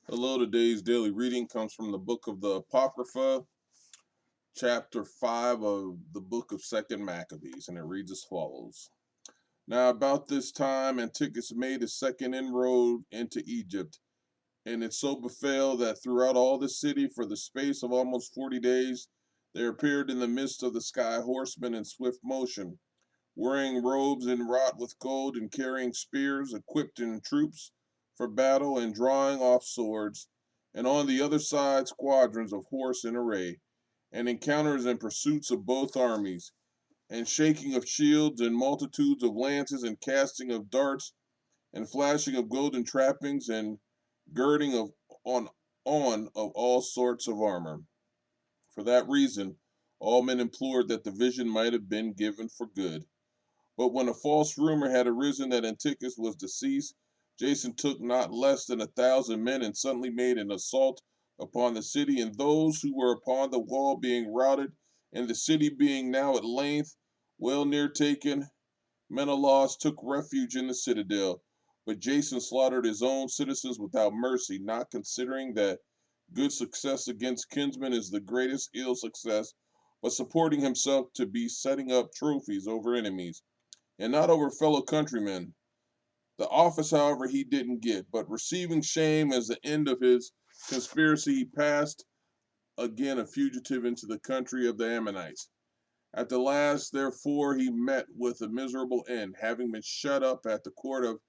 Hello, today's daily reading comes from the book of the Apocrypha, chapter 5 of the book of 2nd Maccabees, and it reads as follows. Now, about this time, Antiochus made his second inroad into Egypt, and it so befell that throughout all the city, for the space of almost 40 days, there appeared in the midst of the sky horsemen in swift motion, wearing robes enwrought with gold and carrying spears, equipped in troops for battle and drawing off swords, and on the other side squadrons of horse in array, and encounters and pursuits of both armies, and shaking of shields and multitudes of lances and casting of darts and flashing of golden trappings and girding of on of all sorts of armor. For that reason, all men implored that the vision might have been given for good. But when a false rumor had arisen that Antiochus was deceased, Jason took not less than 1,000 men and suddenly made an assault upon the city, and those who were upon the wall being routed, and the city being now at length well near taken, Menelaus took refuge in the citadel. But Jason slaughtered his own citizens without mercy, not considering that good success against kinsmen is the greatest ill success, but supporting himself to be setting up trophies over enemies and not over fellow countrymen. The office, however, he didn't get, but receiving shame as the end of his conspiracy, he passed again a fugitive into the country of the Ammonites. At the last, therefore, he met with a miserable end, having been shut up at the court of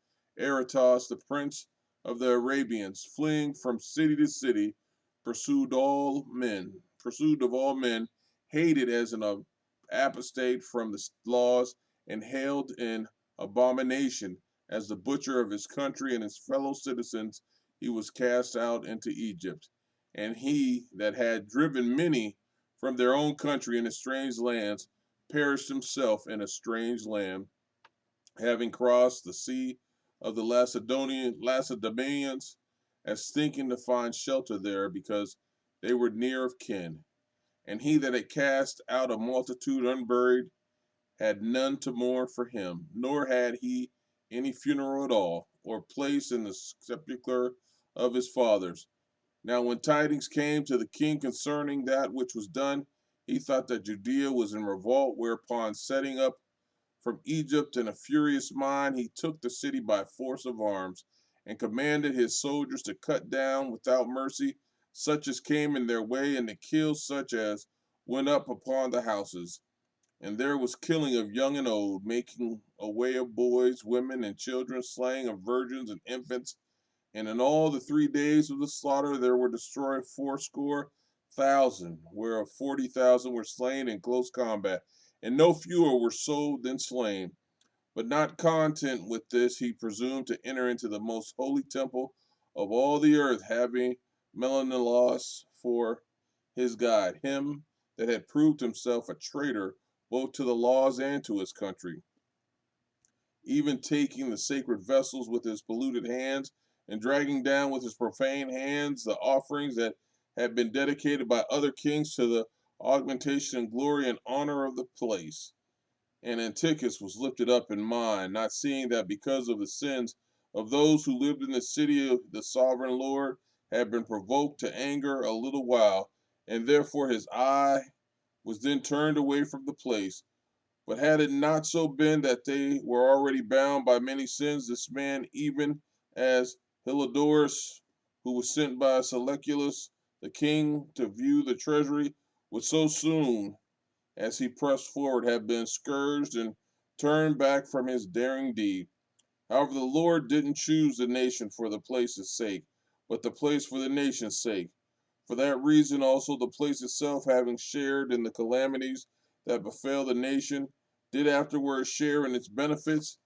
Aretas, the prince of the Arabians, fleeing from city to city, pursued of all men, hated as an apostate from the laws, and hailed in abomination as the butcher of his country and his fellow citizens, he was cast out into Egypt. And he that had driven many from their own country into strange lands, perished himself in a strange land, having crossed the sea of the Lacedaemonians, as thinking to find shelter there, because they were near of kin. And he that had cast out a multitude unburied had none to mourn for him, nor had he any funeral at all, or place in the sepulchre of his fathers. Now, when tidings came to the king concerning that which was done, he thought that Judea was in revolt, whereupon, setting up from Egypt in a furious mind, he took the city by force of arms, and commanded his soldiers to cut down without mercy such as came in their way, and to kill such as went up upon the houses. And there was killing of young and old, making away of boys, women, and children, slaying of virgins and infants, and in all the 3 days of the slaughter there were destroyed 80,000, whereof 40,000 were slain in close combat, and no fewer were sold than slain. But not content with this, he presumed to enter into the most holy temple of all the earth, having Menelaus for his guide, him that had proved himself a traitor both to the laws and to his country, even taking the sacred vessels with his polluted hands, and dragging down with his profane hands the offerings that had been dedicated by other kings to the augmentation and glory and honor of the place. And Antiochus was lifted up in mind, not seeing that because of the sins of those who lived in the city of the sovereign Lord had been provoked to anger a little while, and therefore his eye was then turned away from the place. But had it not so been that they were already bound by many sins, this man, even as Heliodorus, who was sent by Seleucus the king to view the treasury, would so soon as he pressed forward have been scourged and turned back from his daring deed. However, the Lord didn't choose the nation for the place's sake, but the place for the nation's sake. For that reason also the place itself, having shared in the calamities that befell the nation, did afterwards share in its benefits,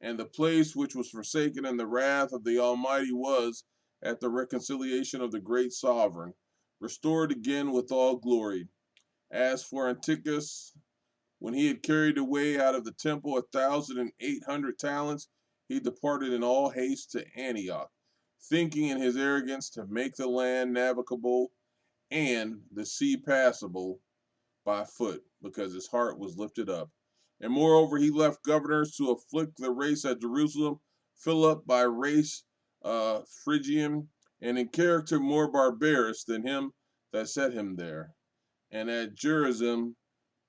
and the place which was forsaken in the wrath of the Almighty was, at the reconciliation of the great sovereign, restored again with all glory. As for Antiochus, when he had carried away out of the temple 1,800 talents, he departed in all haste to Antioch, thinking in his arrogance to make the land navigable and the sea passable by foot, because his heart was lifted up. And moreover, he left governors to afflict the race at Jerusalem, Philip by race Phrygian, and in character more barbarous than him that set him there. And at Gerizim,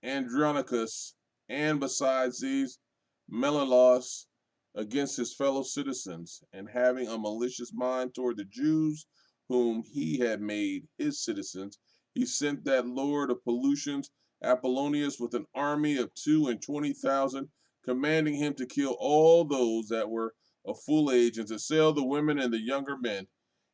Andronicus, and besides these, Menelaus against his fellow citizens, and having a malicious mind toward the Jews, whom he had made his citizens, he sent that lord of pollutions, Apollonius, with an army of 22,000, commanding him to kill all those that were of full age, and to sell the women and the younger men.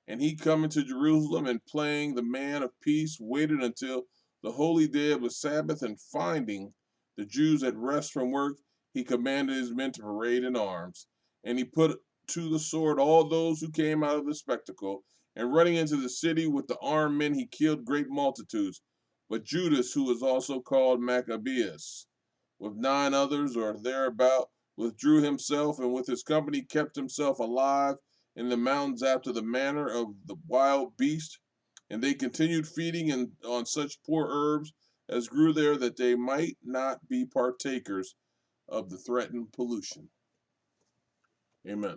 And he coming to Jerusalem and playing the man of peace, waited until the holy day of the Sabbath, and finding the Jews at rest from work, he commanded his men to parade in arms. And he put to the sword all those who came out of the spectacle. And running into the city with the armed men, he killed great multitudes. But Judas, who was also called Maccabees, with 9 others or thereabout, withdrew himself, and with his company kept himself alive in the mountains after the manner of the wild beast. And they continued feeding on such poor herbs as grew there, that they might not be partakers of the threatened pollution. Amen.